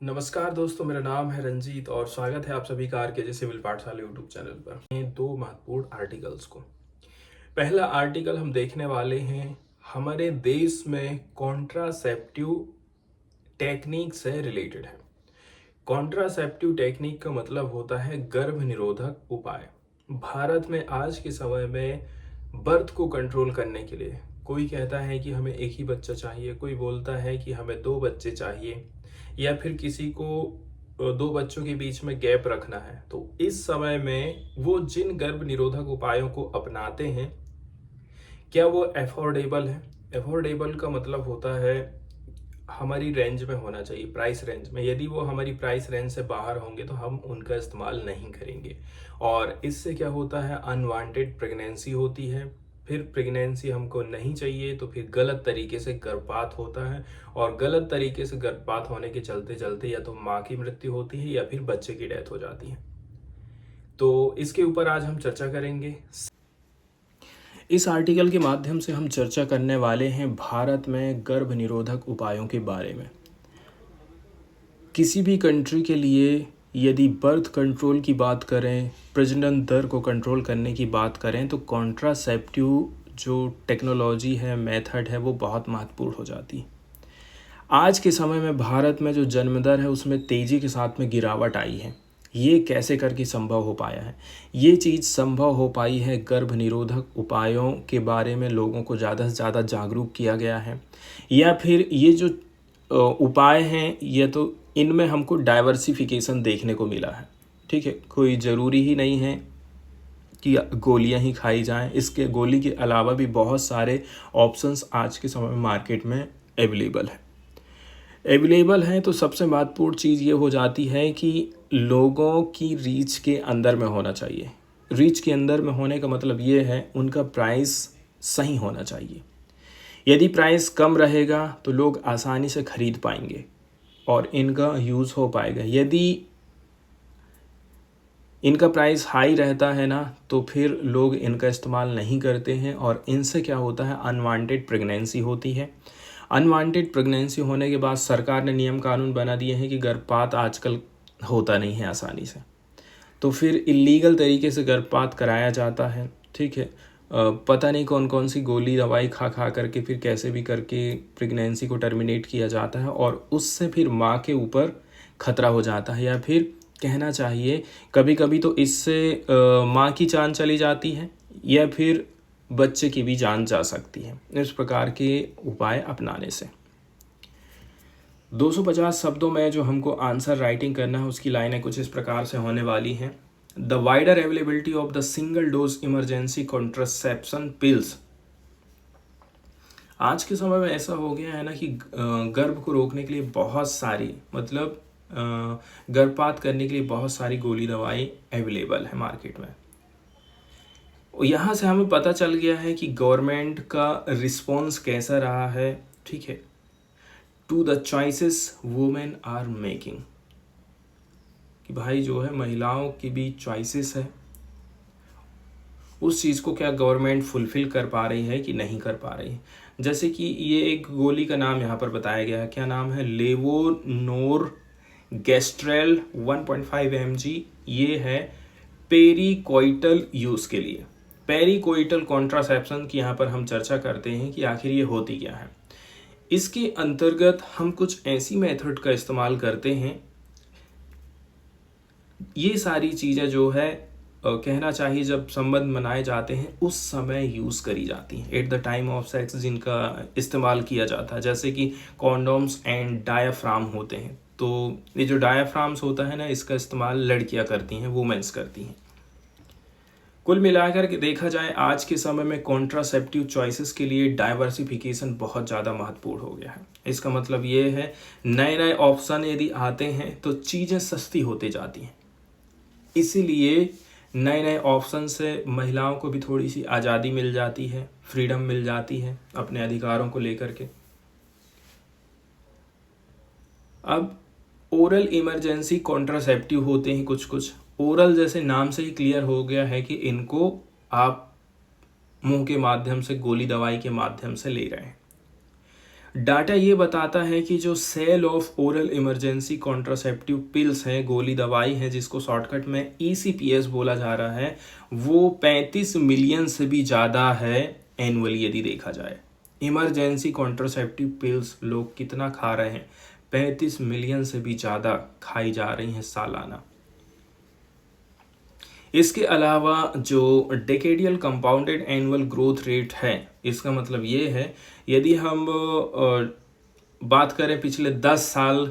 नमस्कार दोस्तों, मेरा नाम है रंजीत और स्वागत है आप सभी का आरके सिविल पाठशाला यूट्यूब चैनल पर। ये दो महत्वपूर्ण आर्टिकल्स को, पहला आर्टिकल हम देखने वाले हैं हमारे देश में कॉन्ट्रासेप्टिव टेक्निक से रिलेटेड है। कॉन्ट्रासेप्टिव टेक्निक का मतलब होता है गर्भ निरोधक उपाय। भारत में आज के समय में बर्थ को कंट्रोल करने के लिए कोई कहता है कि हमें एक ही बच्चा चाहिए, कोई बोलता है कि हमें दो बच्चे चाहिए, या फिर किसी को दो बच्चों के बीच में गैप रखना है। तो इस समय में वो जिन गर्भ निरोधक उपायों को अपनाते हैं, क्या वो अफोर्डेबल है? अफोर्डेबल का मतलब होता है हमारी रेंज में होना चाहिए, प्राइस रेंज में। यदि वो हमारी प्राइस रेंज से बाहर होंगे तो हम उनका इस्तेमाल नहीं करेंगे। और इससे क्या होता है, अनवांटेड प्रेगनेंसी होती है। फिर प्रेगनेंसी हमको नहीं चाहिए तो फिर गलत तरीके से गर्भपात होता है, और गलत तरीके से गर्भपात होने के चलते चलते या तो माँ की मृत्यु होती है या फिर बच्चे की डेथ हो जाती है। तो इसके ऊपर आज हम चर्चा करेंगे। इस आर्टिकल के माध्यम से हम चर्चा करने वाले हैं भारत में गर्भ निरोधक उपायों के बारे में। किसी भी कंट्री के लिए यदि बर्थ कंट्रोल की बात करें, प्रजनन दर को कंट्रोल करने की बात करें, तो कॉन्ट्रासेप्टिव जो टेक्नोलॉजी है, मेथड है, वो बहुत महत्वपूर्ण हो जाती है। आज के समय में भारत में जो जन्म दर है उसमें तेज़ी के साथ में गिरावट आई है। ये कैसे करके संभव हो पाया है? ये चीज़ संभव हो पाई है गर्भ निरोधक उपायों के बारे में लोगों को ज़्यादा से ज़्यादा जागरूक किया गया है, या फिर ये जो उपाय हैं ये तो इनमें हमको डाइवर्सिफिकेशन देखने को मिला है। ठीक है, कोई ज़रूरी ही नहीं है कि गोलियां ही खाई जाएं। इसके गोली के अलावा भी बहुत सारे ऑप्शंस आज के समय में मार्केट में अवेलेबल हैं। तो सबसे महत्वपूर्ण चीज़ ये हो जाती है कि लोगों की रीच के अंदर में होना चाहिए। रीच के अंदर में होने का मतलब ये है उनका प्राइस सही होना चाहिए। यदि प्राइस कम रहेगा तो लोग आसानी से खरीद पाएंगे और इनका यूज़ हो पाएगा। यदि इनका प्राइस हाई रहता है ना, तो फिर लोग इनका इस्तेमाल नहीं करते हैं, और इनसे क्या होता है, अनवांटेड प्रेगनेंसी होती है। अनवांटेड प्रेगनेंसी होने के बाद सरकार ने नियम कानून बना दिए हैं कि गर्भपात आजकल होता नहीं है आसानी से, तो फिर इलीगल तरीके से गर्भपात कराया जाता है। ठीक है, पता नहीं कौन कौन सी गोली दवाई खा खा करके फिर कैसे भी करके प्रेगनेंसी को टर्मिनेट किया जाता है, और उससे फिर माँ के ऊपर खतरा हो जाता है, या फिर कहना चाहिए कभी कभी तो इससे माँ की जान चली जाती है, या फिर बच्चे की भी जान जा सकती है इस प्रकार के उपाय अपनाने से। 250 शब्दों में जो हमको आंसर राइटिंग करना है उसकी लाइनें कुछ इस प्रकार से होने वाली हैं। The wider availability of the single dose emergency contraception pills. आज के समय में ऐसा हो गया है ना कि गर्भ को रोकने के लिए बहुत सारी, मतलब गर्भपात करने के लिए बहुत सारी गोली दवाई अवेलेबल है मार्केट में। यहाँ से हमें पता चल गया है कि गवर्नमेंट का रिस्पॉन्स कैसा रहा है। ठीक है, to the choices women are making, कि भाई जो है महिलाओं की भी चॉइसेस है, उस चीज़ को क्या गवर्नमेंट फुलफिल कर पा रही है कि नहीं कर पा रही है। जैसे कि ये एक गोली का नाम यहाँ पर बताया गया है, क्या नाम है, लेवोनोर गेस्ट्रेल 1.5 mg। ये है पेरिकोइटल यूज़ के लिए। पेरिकोइटल कॉन्ट्रासेप्शन की यहाँ पर हम चर्चा करते हैं कि आखिर ये होती क्या है। इसके अंतर्गत हम कुछ ऐसी मेथड का इस्तेमाल करते हैं, ये सारी चीज़ें जो है कहना चाहिए जब संबंध मनाए जाते हैं उस समय यूज़ करी जाती हैं, at the time of sex जिनका इस्तेमाल किया जाता है। जैसे कि कॉन्डोम्स एंड डायाफ्राम होते हैं, तो ये जो डायाफ्राम्स होता है ना, इसका इस्तेमाल लड़कियां करती हैं, वुमेन्स करती हैं। कुल मिलाकर के देखा जाए आज के समय में कॉन्ट्रासेप्टिव चॉइसेस के लिए डाइवर्सिफिकेशन बहुत ज़्यादा महत्वपूर्ण हो गया है। इसका मतलब ये है नए नए ऑप्शन यदि आते हैं तो चीज़ें सस्ती होती जाती हैं, इसीलिए नए नए ऑप्शन से महिलाओं को भी थोड़ी सी आज़ादी मिल जाती है, फ्रीडम मिल जाती है अपने अधिकारों को लेकर के। अब ओरल इमरजेंसी कॉन्ट्रासेप्टिव होते हैं कुछ कुछ। ओरल जैसे नाम से ही क्लियर हो गया है कि इनको आप मुंह के माध्यम से, गोली दवाई के माध्यम से ले रहे हैं। डाटा ये बताता है कि जो sale of oral emergency contraceptive pills हैं, गोली दवाई है जिसको शॉर्टकट में ECPS बोला जा रहा है, वो 35 मिलियन से भी ज़्यादा है एनुअली यदि देखा जाए। इमरजेंसी कॉन्ट्रासेप्टिव पिल्स लोग कितना खा रहे हैं? 35 मिलियन से भी ज़्यादा खाई जा रही हैं सालाना। इसके अलावा जो डेकेडियल कंपाउंडेड एनुअल ग्रोथ रेट है, इसका मतलब ये है यदि हम बात करें पिछले 10 साल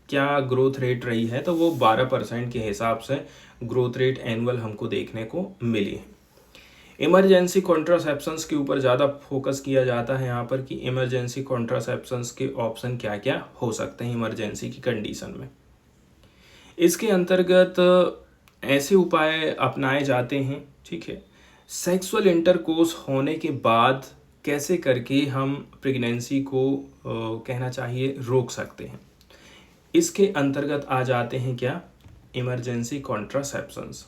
क्या ग्रोथ रेट रही है, तो वो 12% के हिसाब से ग्रोथ रेट एनुअल हमको देखने को मिली है। इमरजेंसी कॉन्ट्रासेप्शंस के ऊपर ज़्यादा फोकस किया जाता है यहाँ पर कि इमरजेंसी कॉन्ट्रासेप्शंस के ऑप्शन क्या क्या हो सकते हैं इमरजेंसी की कंडीशन में। इसके अंतर्गत ऐसे उपाय अपनाए जाते हैं, ठीक है, सेक्सुअल इंटरकोर्स होने के बाद कैसे करके हम प्रेगनेंसी को कहना चाहिए रोक सकते हैं। इसके अंतर्गत आ जाते हैं क्या? इमरजेंसी कॉन्ट्रासेप्शंस।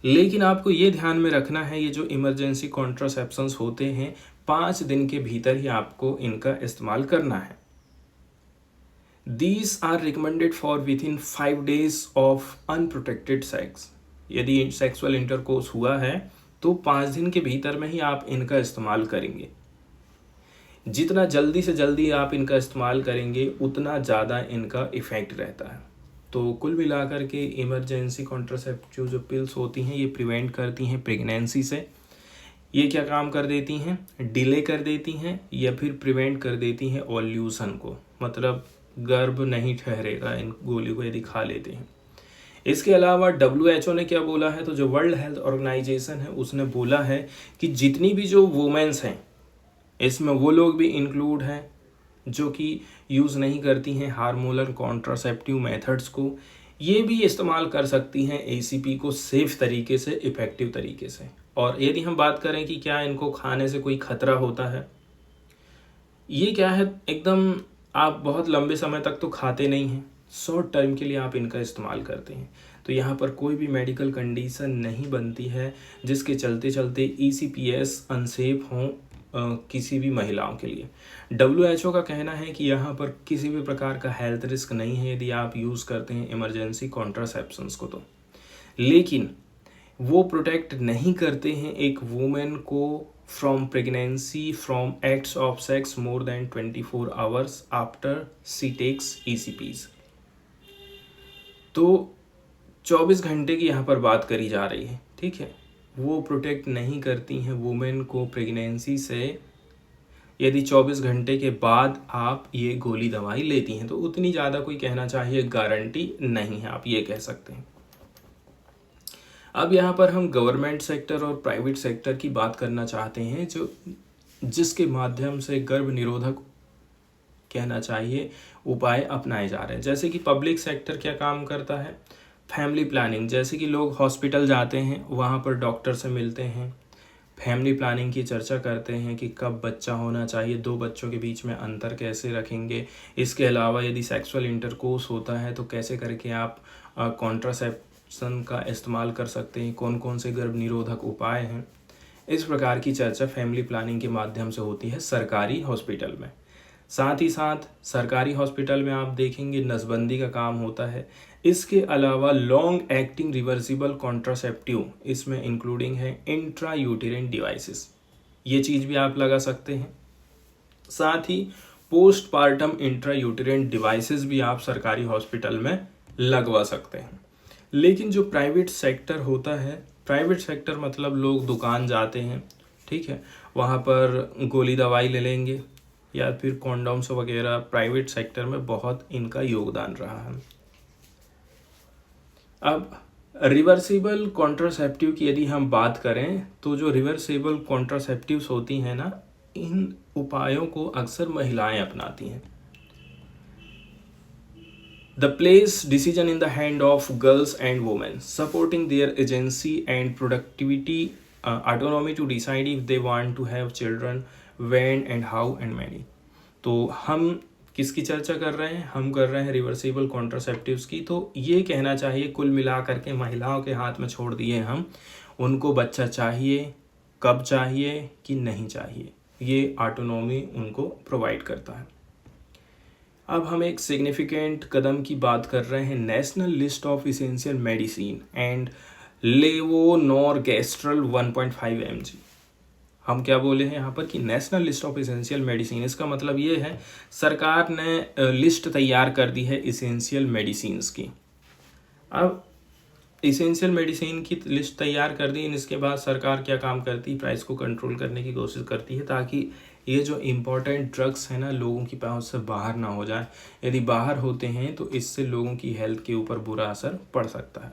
लेकिन आपको ये ध्यान में रखना है, ये जो इमरजेंसी कॉन्ट्रासेप्शंस होते हैं 5 दिन के भीतर ही आपको इनका इस्तेमाल करना है। These are recommended for within 5 days of unprotected sex। यदि सेक्सुअल इंटरकोर्स हुआ है तो 5 दिन के भीतर में ही आप इनका इस्तेमाल करेंगे। जितना जल्दी से जल्दी आप इनका इस्तेमाल करेंगे उतना ज़्यादा इनका इफ़ेक्ट रहता है। तो कुल मिलाकर के इमरजेंसी कॉन्ट्रासेप्टिव जो पिल्स होती हैं ये प्रिवेंट करती हैं प्रेगनेंसी से। ये क्या काम कर देती हैं? डिले कर देती हैं या फिर प्रिवेंट कर देती हैं ओव्यूलेशन को, मतलब गर्भ नहीं ठहरेगा इन गोली को यदि खा लेते हैं। इसके अलावा WHO ने क्या बोला है, तो जो वर्ल्ड हेल्थ ऑर्गेनाइजेशन है उसने बोला है कि जितनी भी जो वुमेन्स हैं इसमें वो लोग भी इंक्लूड हैं जो कि यूज़ नहीं करती हैं हार्मोनल कॉन्ट्रासेप्टिव मेथड्स को, ये भी इस्तेमाल कर सकती हैं ACP को सेफ तरीके से, इफ़ेक्टिव तरीके से। और यदि हम बात करें कि क्या इनको खाने से कोई खतरा होता है, ये क्या है, एकदम आप बहुत लंबे समय तक तो खाते नहीं हैं, शॉर्ट टर्म के लिए आप इनका इस्तेमाल करते हैं, तो यहाँ पर कोई भी मेडिकल कंडीशन नहीं बनती है जिसके चलते चलते ECPS अनसेफ हों किसी भी महिलाओं के लिए। WHO का कहना है कि यहाँ पर किसी भी प्रकार का हेल्थ रिस्क नहीं है यदि आप यूज़ करते हैं इमरजेंसी कॉन्ट्रासेप्शंस को तो। लेकिन वो प्रोटेक्ट नहीं करते हैं एक वुमेन को from pregnancy from acts of sex more than 24 hours after she takes ECPs। तो 24 घंटे की यहाँ पर बात करी जा रही है, ठीक है, वो प्रोटेक्ट नहीं करती हैं वुमेन को प्रेगनेंसी से यदि 24 घंटे के बाद आप ये गोली दवाई लेती हैं, तो उतनी ज़्यादा कोई कहना चाहिए गारंटी नहीं है, आप ये कह सकते हैं। अब यहाँ पर हम गवर्नमेंट सेक्टर और प्राइवेट सेक्टर की बात करना चाहते हैं जिसके माध्यम से गर्भ निरोधक कहना चाहिए उपाय अपनाए जा रहे हैं। जैसे कि पब्लिक सेक्टर क्या काम करता है? फैमिली प्लानिंग, जैसे कि लोग हॉस्पिटल जाते हैं, वहाँ पर डॉक्टर से मिलते हैं, फैमिली प्लानिंग की चर्चा करते हैं कि कब बच्चा होना चाहिए, 2 बच्चों के बीच में अंतर कैसे रखेंगे। इसके अलावा यदि सेक्सुअल इंटरकोर्स होता है तो कैसे करके आप कॉन्ट्रासेप्शन का इस्तेमाल कर सकते हैं, कौन कौन से गर्भ निरोधक उपाय हैं। इस प्रकार की चर्चा फैमिली प्लानिंग के माध्यम से होती है सरकारी हॉस्पिटल में। साथ ही साथ सरकारी हॉस्पिटल में आप देखेंगे नसबंदी का काम होता है। इसके अलावा लॉन्ग एक्टिंग रिवर्सिबल कॉन्ट्रासेप्टिव, इसमें इंक्लूडिंग है इंट्रा यूटेरिन डिवाइसेस, ये चीज़ भी आप लगा सकते हैं। साथ ही पोस्टपार्टम इंट्रा यूटेरिन डिवाइसेस भी आप सरकारी हॉस्पिटल में लगवा सकते हैं। लेकिन जो प्राइवेट सेक्टर होता है, प्राइवेट सेक्टर मतलब लोग दुकान जाते हैं, ठीक है, वहाँ पर गोली दवाई ले लेंगे या फिर कॉन्डोम्स वगैरह, प्राइवेट सेक्टर में बहुत इनका योगदान रहा है। अब रिवर्सिबल कॉन्ट्रासेप्टिव की यदि हम बात करें तो जो रिवर्सिबल कॉन्ट्रासेप्टिव्स होती हैं ना, इन उपायों को अक्सर महिलाएं अपनाती हैं। The place decision in the hand of girls and women, supporting their agency and productivity, autonomy to decide if they want to have children, when and how and many। तो हम किसकी चर्चा कर रहे हैं? हम कर रहे हैं रिवर्सिबल कॉन्ट्रासेप्टिव्स की। तो ये कहना चाहिए कुल मिला करके महिलाओं के हाथ में छोड़ दिए हम, उनको बच्चा चाहिए, कब चाहिए कि नहीं चाहिए। ये ऑटोनॉमी उनको प्रोवाइड करता है। अब हम एक सिग्निफिकेंट कदम की बात कर रहे हैं, national list of essential medicine and levonorgestrel 1.5 mg। हम क्या बोले हैं यहाँ पर कि national list of essential medicine, इसका मतलब ये है सरकार ने लिस्ट तैयार कर दी है इसेंशियल मेडिसिन्स की। अब इसेंशियल मेडिसिन की लिस्ट तैयार कर दी, इसके बाद सरकार क्या काम करती है, प्राइस को कंट्रोल करने की कोशिश करती है ताकि ये जो इम्पोर्टेंट ड्रग्स हैं ना लोगों की पहुंच से बाहर ना हो जाए। यदि बाहर होते हैं तो इससे लोगों की हेल्थ के ऊपर बुरा असर पड़ सकता है।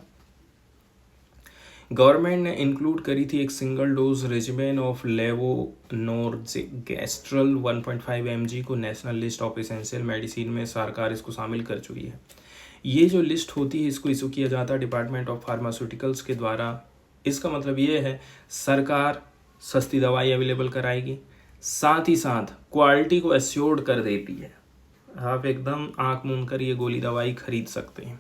गवर्नमेंट ने इंक्लूड करी थी एक single dose regimen of levonorgestrel 1.5 mg को national list of essential medicine में सरकार इसको शामिल कर चुकी है। ये जो लिस्ट होती है इसको इशू किया जाता है डिपार्टमेंट ऑफ फार्मास्यूटिकल्स के द्वारा। इसका मतलब ये है सरकार सस्ती दवाई अवेलेबल कराएगी, साथ ही साथ क्वालिटी को एश्योर्ड कर देती है। आप एकदम आंख मूंद कर ये गोली दवाई खरीद सकते हैं।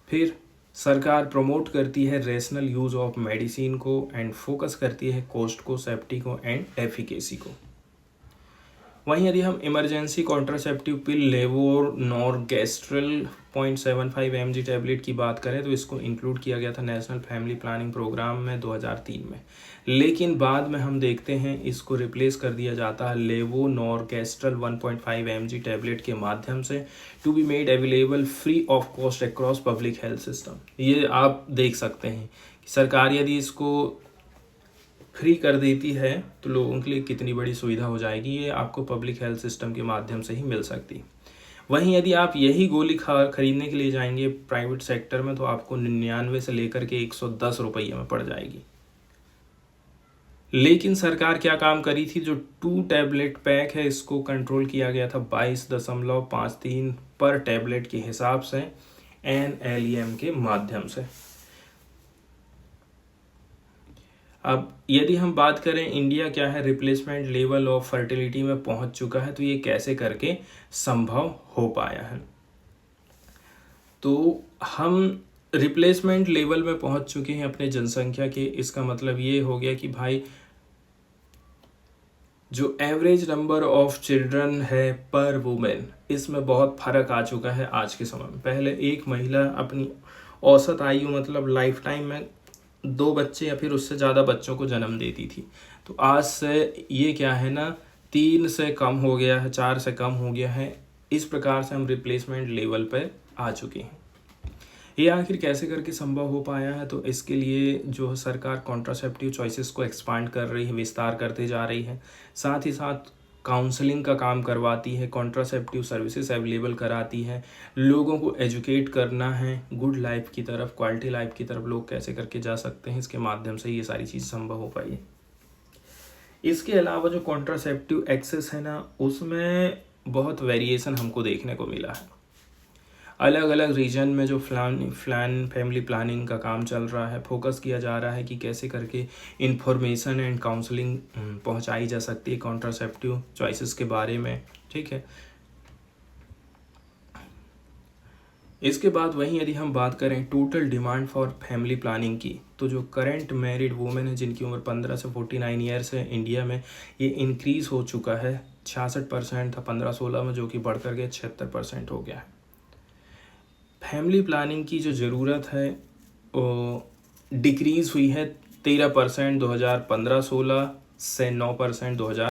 फिर सरकार प्रमोट करती है रेशनल यूज़ ऑफ मेडिसिन को एंड फोकस करती है कॉस्ट को, सेफ्टी को एंड एफिकेसी को। वहीं यदि हम emergency contraceptive pill levonorgestrel 0.75 mg tablet की बात करें तो इसको इंक्लूड किया गया था नेशनल फैमिली प्लानिंग प्रोग्राम में 2003 में, लेकिन बाद में हम देखते हैं इसको रिप्लेस कर दिया जाता है लेवोनोरगेस्ट्रल 1.5 mg टैबलेट के माध्यम से to be made available free of cost across public health system. ये आप देख सकते हैं कि सरकार यदि इसको फ्री कर देती है तो लोगों के लिए कितनी बड़ी सुविधा हो जाएगी, ये आपको पब्लिक हेल्थ सिस्टम के माध्यम से ही मिल सकती। वहीं यदि आप यही गोली खरीदने के लिए जाएंगे प्राइवेट सेक्टर में तो आपको 99 से लेकर के 110 रुपये में पड़ जाएगी। लेकिन सरकार क्या काम करी थी, जो 2 टैबलेट पैक है इसको कंट्रोल किया गया था 22.53 पर टैबलेट के हिसाब से NLEM के माध्यम से। अब यदि हम बात करें इंडिया क्या है रिप्लेसमेंट लेवल ऑफ फर्टिलिटी में पहुंच चुका है, तो ये कैसे करके संभव हो पाया है। तो हम रिप्लेसमेंट लेवल में पहुंच चुके हैं अपने जनसंख्या के। इसका मतलब ये हो गया कि भाई जो एवरेज नंबर ऑफ चिल्ड्रन है पर वुमेन, इसमें बहुत फर्क आ चुका है आज के समय में। पहले एक महिला अपनी औसत आयु मतलब लाइफ टाइम में 2 बच्चे या फिर उससे ज़्यादा बच्चों को जन्म देती थी, तो आज से ये क्या है ना 3 से कम हो गया है, 4 से कम हो गया है। इस प्रकार से हम रिप्लेसमेंट लेवल पर आ चुके हैं। ये आखिर कैसे करके संभव हो पाया है, तो इसके लिए जो सरकार कॉन्ट्रासेप्टिव चॉइसेस को एक्सपांड कर रही है, विस्तार करते जा रही है, साथ ही साथ काउंसलिंग का काम करवाती है, कॉन्ट्रासेप्टिव सर्विसेज अवेलेबल कराती है, लोगों को एजुकेट करना है गुड लाइफ की तरफ, क्वालिटी लाइफ की तरफ लोग कैसे करके जा सकते हैं, इसके माध्यम से ये सारी चीज़ संभव हो पाई है। इसके अलावा जो कॉन्ट्रासेप्टिव एक्सेस है ना उसमें बहुत वेरिएशन हमको देखने को मिला है। अलग अलग रीजन में जो फैमिली प्लानिंग का काम चल रहा है, फोकस किया जा रहा है कि कैसे करके इंफॉर्मेशन एंड काउंसलिंग पहुंचाई जा सकती है कॉन्ट्रासेप्टिव चॉइसेस के बारे में, ठीक है। इसके बाद वहीं यदि हम बात करें total demand for family planning की, तो जो करंट मैरिड वुमेन है जिनकी उम्र 15 से 49 ईयर्स है इंडिया में, ये इंक्रीज़ हो चुका है। 66% था 15-16 में, जो कि बढ़कर के 76% हो गया है। फैमिली प्लानिंग की जो ज़रूरत है वो डिक्रीज़ हुई है 13% 2015-16 से 9% 2000